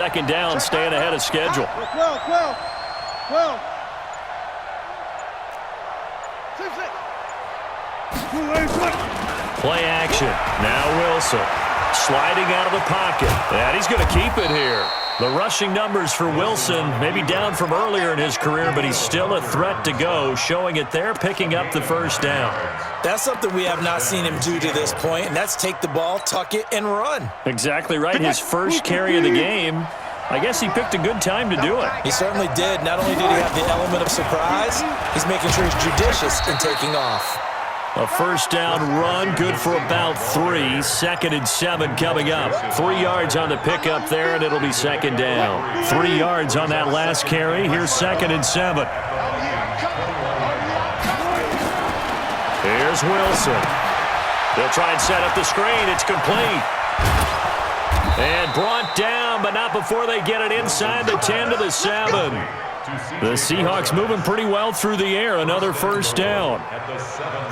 Second down, staying ahead of schedule. 12. Play action. Now Wilson. Sliding out of the pocket. And he's going to keep it here. The rushing numbers for Wilson, maybe down from earlier in his career, but he's still a threat to go, showing it there, picking up the first down. That's something we have not seen him do to this point, and that's take the ball, tuck it, and run. Exactly right. His first carry of the game. I guess he picked a good time to do it. He certainly did. Not only did he have the element of surprise, he's making sure he's judicious in taking off. A first down run, good for about 3. 2nd and 7 coming up. 3 yards on the pickup there, and it'll be second down. 3 yards on that last carry. Here's 2nd and 7. Here's Wilson. They'll try and set up the screen. It's complete. And brought down, but not before they get it inside the 10 to the 7. The Seahawks moving pretty well through the air. Another first down.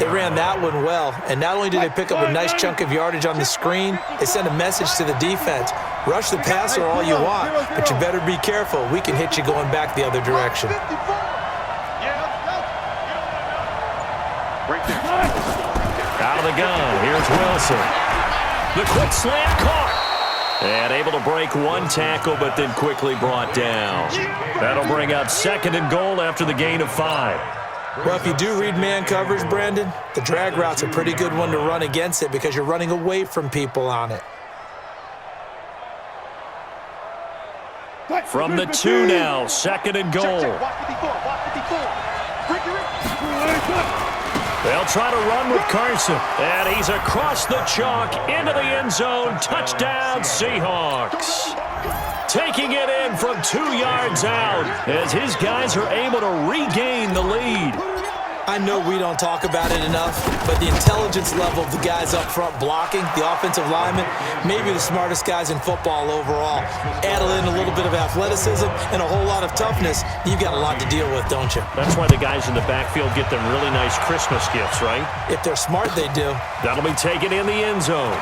They ran that one well, and not only did they pick up a nice chunk of yardage on the screen, they sent a message to the defense. Rush the passer all you want, but you better be careful. We can hit you going back the other direction. Out of the gun, here's Wilson. The quick slant caught. And able to break one tackle, but then quickly brought down. That'll bring up 2nd and goal after the gain of 5. Well, if you do read man coverage, Brandon, the drag route's a pretty good one to run against it because you're running away from people on it. From the 2 now, 2nd and goal. They'll try to run with Carson. And he's across the chalk into the end zone. Touchdown, Seahawks. Taking it in from 2 yards out as his guys are able to regain the lead. I know we don't talk about it enough, but the intelligence level of the guys up front blocking, the offensive linemen, maybe the smartest guys in football overall. Add in a little bit of athleticism and a whole lot of toughness, you've got a lot to deal with, don't you? That's why the guys in the backfield get them really nice Christmas gifts, right? If they're smart, they do. That'll be taken in the end zone.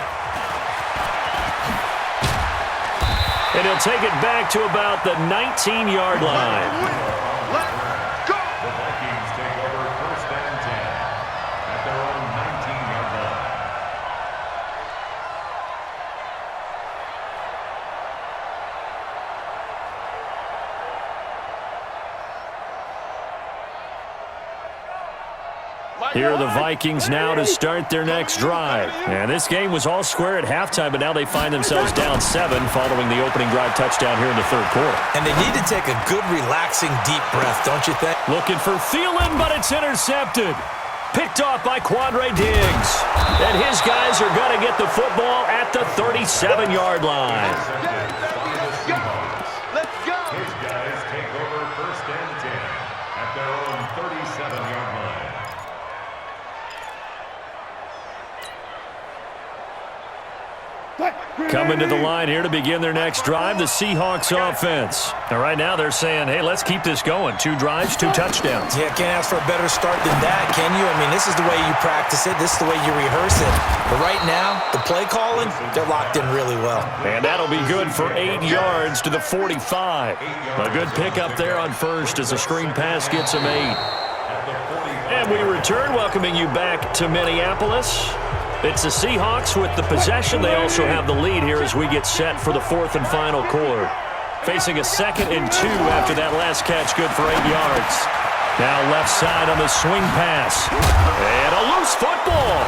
And he'll take it back to about the 19-yard line. Here are the Vikings now to start their next drive. And this game was all square at halftime, but now they find themselves down 7 following the opening drive touchdown here in the 3rd quarter. And they need to take a good, relaxing, deep breath, don't you think? Looking for Thielen, but it's intercepted. Picked off by Quandre Diggs. And his guys are going to get the football at the 37-yard line. Let's go. His guys take over 1st and 10 at their own 37-yard line. Coming to the line here to begin their next drive, the Seahawks offense. Now, right now they're saying, hey, let's keep this going. 2 drives, 2 touchdowns. Yeah, can't ask for a better start than that, can you? I mean, this is the way you practice it. This is the way you rehearse it. But right now, the play calling, they're locked in really well. And that'll be good for 8 yards to the 45. A good pickup there on first as a screen pass gets him 8. And we return, welcoming you back to Minneapolis. It's the Seahawks with the possession. They also have the lead here as we get set for the 4th and final quarter. Facing a 2nd and 2 after that last catch, good for 8 yards. Now left side on the swing pass. And a loose football.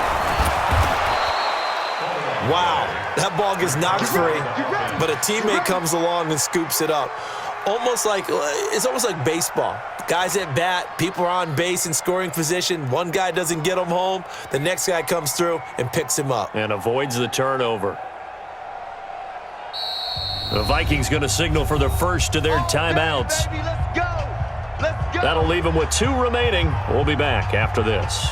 Wow, that ball gets knocked free, but a teammate comes along and scoops it up. It's almost like baseball. Guys at bat, people are on base in scoring position. One guy doesn't get him home. The next guy comes through and picks him up. And avoids the turnover. The Vikings going to signal for the first of their timeouts. That'll leave them with 2 remaining. We'll be back after this.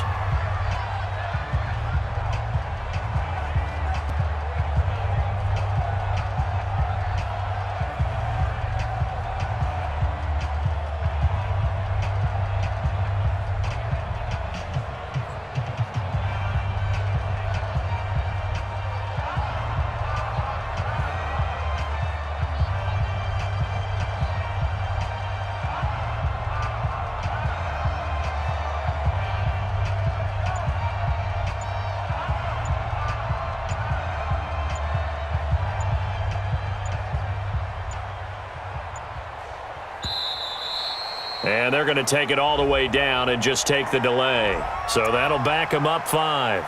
And they're going to take it all the way down and just take the delay. So that'll back them up 5.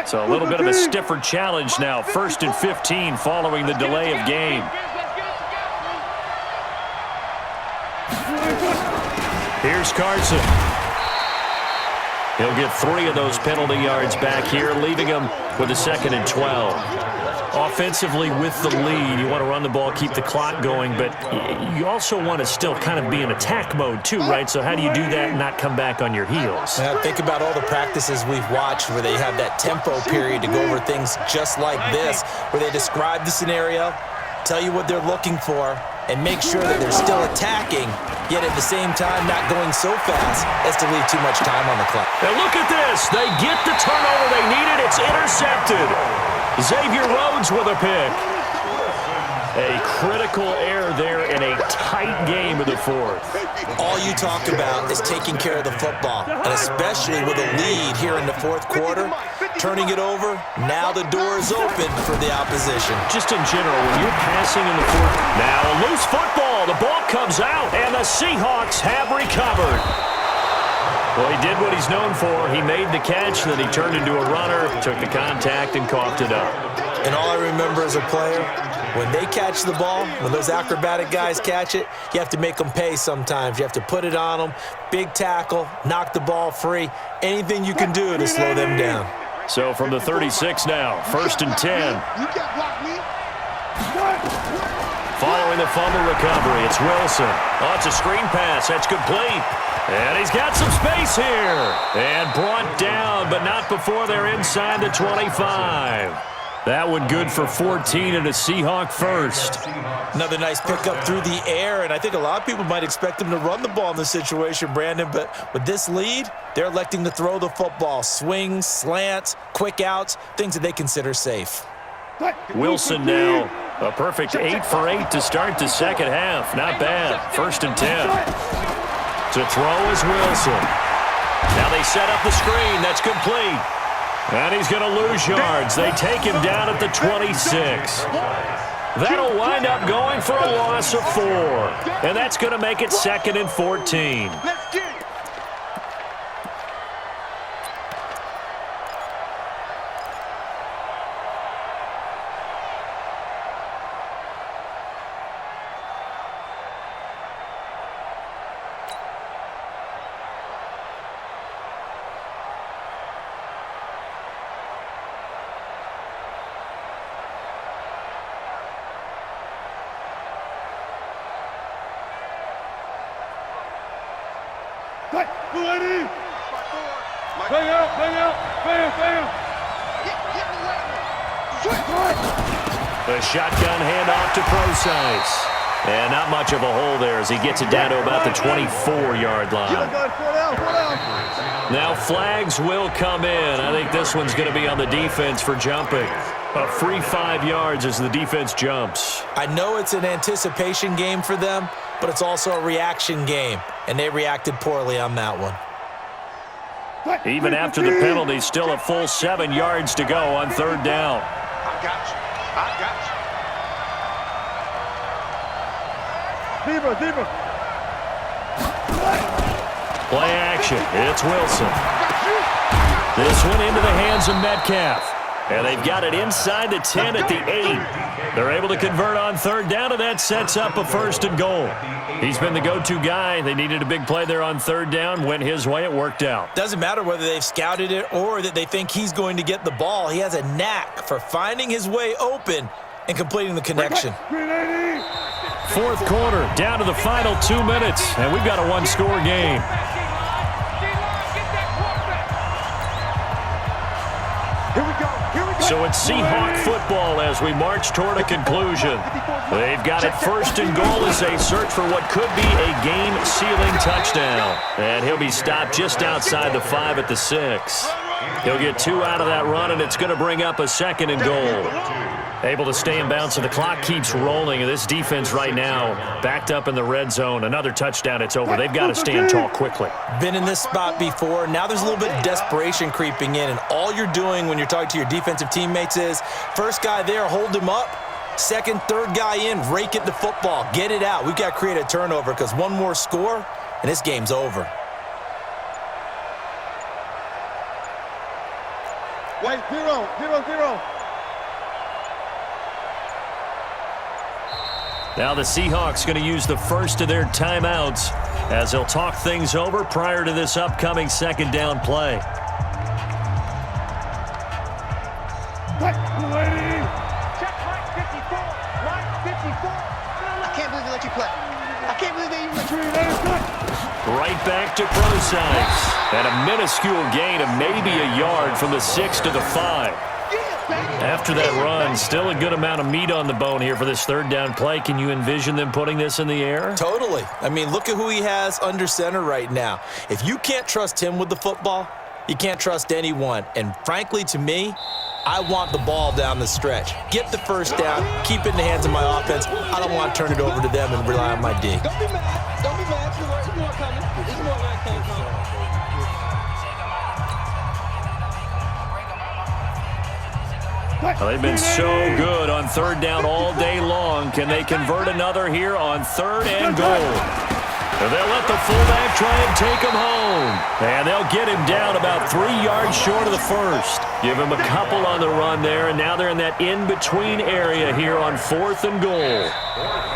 So a little bit of a stiffer challenge now. 1st and 15 following the delay of game. Here's Carson. He'll get 3 of those penalty yards back here, leaving him with a 2nd and 12. Offensively with the lead, you want to run the ball, keep the clock going, but you also want to still kind of be in attack mode too, right? So how do you do that and not come back on your heels? Now, think about all the practices we've watched where they have that tempo period to go over things just like this, where they describe the scenario, tell you what they're looking for, and make sure that they're still attacking, yet at the same time not going so fast as to leave too much time on the clock. And look at this. They get the turnover they needed. It's intercepted. Xavier Rhodes with a pick. A critical error there in a tight game of the 4th. All you talk about is taking care of the football, and especially with a lead here in the 4th quarter, turning it over, now the door is open for the opposition. Just in general, when you're passing in the 4th, now a loose football. The ball comes out, and the Seahawks have recovered. Well, he did what he's known for. He made the catch, then he turned into a runner, took the contact, and coughed it up. And all I remember as a player, when they catch the ball, when those acrobatic guys catch it, you have to make them pay sometimes. You have to put it on them, big tackle, knock the ball free, anything you can do to slow them down. So from the 36 now, 1st and 10. Following the fumble recovery, it's Wilson. Oh, it's a screen pass. That's complete. And he's got some space here. And brought down, but not before they're inside the 25. That one good for 14 and a Seahawk first. Another nice pickup through the air, and I think a lot of people might expect him to run the ball in this situation, Brandon, but with this lead, they're electing to throw the football. Swings, slants, quick outs, things that they consider safe. Wilson now, a perfect 8 for 8 to start the second half. Not bad. 1st and 10. To throw is Wilson. Now they set up the screen. That's complete. And he's going to lose yards. They take him down at the 26. That'll wind up going for a loss of 4. And that's going to make it 2nd and 14. The shotgun handoff to Procise. And not much of a hole there as he gets it down to about the 24-yard line. Now flags will come in. I think this one's going to be on the defense for jumping. A free 5 yards as the defense jumps. I know it's an anticipation game for them, but it's also a reaction game, and they reacted poorly on that one. Even after the penalty, still a full 7 yards to go on 3rd down. I got you. I got you. Deeper. Play action. It's Wilson. This one into the hands of Metcalf. And they've got it inside the 10 at the 8. They're able to convert on 3rd down, and that sets up a 1st and goal. He's been the go-to guy. They needed a big play there on 3rd down. Went his way. It worked out. Doesn't matter whether they've scouted it or that they think he's going to get the ball. He has a knack for finding his way open and completing the connection. 4th quarter, down to the final 2 minutes, and we've got a 1-score game. So it's Seahawk football as we march toward a conclusion. They've got it 1st and goal as they search for what could be a game-sealing touchdown. And he'll be stopped just outside the 5 at the 6. He'll get 2 out of that run, and it's going to bring up a 2nd and goal. Able to stay in bounds, so the clock keeps rolling. And this defense right now backed up in the red zone. Another touchdown, it's over. They've got to stand tall quickly. Been in this spot before. Now there's a little bit of desperation creeping in, and all you're doing when you're talking to your defensive teammates is first guy there, hold him up. Second, third guy in, rake at the football. Get it out. We've got to create a turnover because one more score, and this game's over. Wait, 0-0-0. Now the Seahawks going to use the first of their timeouts as they'll talk things over prior to this upcoming 2nd down play. Check, lady. Check right 54. Right 54. I can't believe they let you play. I can't believe they even let you play. Right back to Procise. And a minuscule gain of maybe a yard from the 6 to the 5. After that run, still a good amount of meat on the bone here for this 3rd down play. Can you envision them putting this in the air? Totally. I mean, look at who he has under center right now. If you can't trust him with the football, you can't trust anyone. And frankly, to me, I want the ball down the stretch. Get the first down, keep it in the hands of my offense. I don't want to turn it over to them and rely on my D. Don't be mad. Don't be mad. There's more coming. There's more that can't come. Well, they've been so good on 3rd down all day long. Can they convert another here on 3rd and goal? They'll let the fullback try and take him home. And they'll get him down about 3 yards short of the first. Give him a couple on the run there, and now they're in that in-between area here on 4th and goal.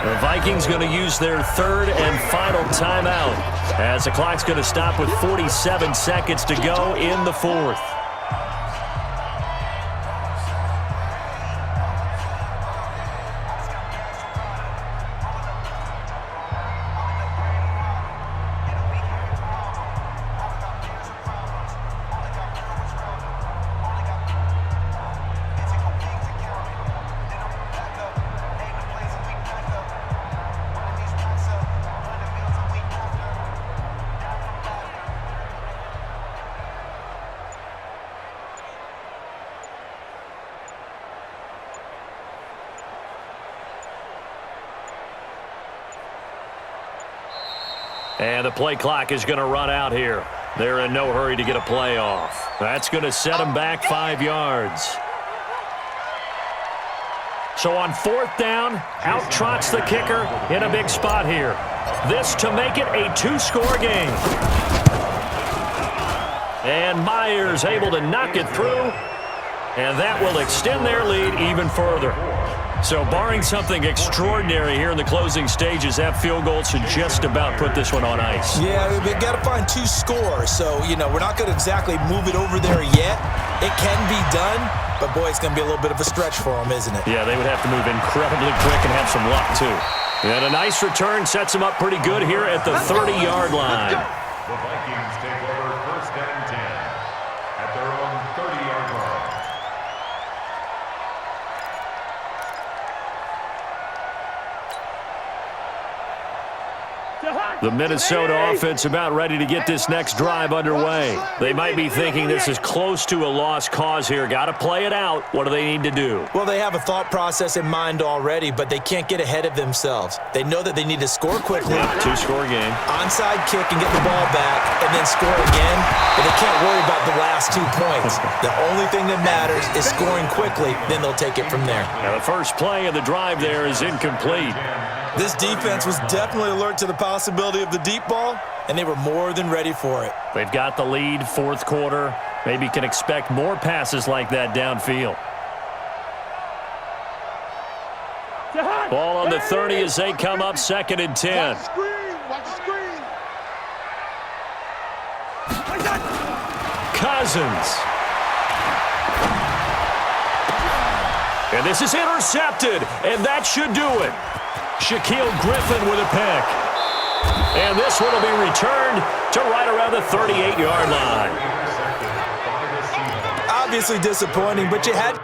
The Vikings going to use their 3rd and final timeout as the clock's going to stop with 47 seconds to go in the 4th. And the play clock is going to run out here. They're in no hurry to get a play off. That's going to set them back 5 yards. So on 4th down, out trots the kicker in a big spot here. This to make it a 2-score game. And Myers able to knock it through. And that will extend their lead even further. So barring something extraordinary here in the closing stages, that field goal should just about put this one on ice. Yeah, we got to find 2 scores. So, we're not going to exactly move it over there yet. It can be done, but boy, it's going to be a little bit of a stretch for them, isn't it? Yeah, they would have to move incredibly quick and have some luck, too. And a nice return sets them up pretty good here at the 30-yard line. The Vikings take over 1st and 10 at their own 30-yard line. The Minnesota offense about ready to get this next drive underway. They might be thinking this is close to a lost cause here. Got to play it out. What do they need to do? Well, they have a thought process in mind already, but they can't get ahead of themselves. They know that they need to score quickly. Yeah, 2-score game. Onside kick and get the ball back and then score again, but they can't worry about the last 2 points. The only thing that matters is scoring quickly, then they'll take it from there. Now the first play of the drive there is incomplete. This defense was definitely alert to the possibility of the deep ball, and they were more than ready for it. They've got the lead, 4th quarter. Maybe can expect more passes like that downfield. Ball on the 30 as they come up 2nd and 10. Watch the screen. Watch the screen. Cousins. And this is intercepted, and that should do it. Shaquille Griffin with a pick. And this one will be returned to right around the 38-yard line. Obviously disappointing, but you had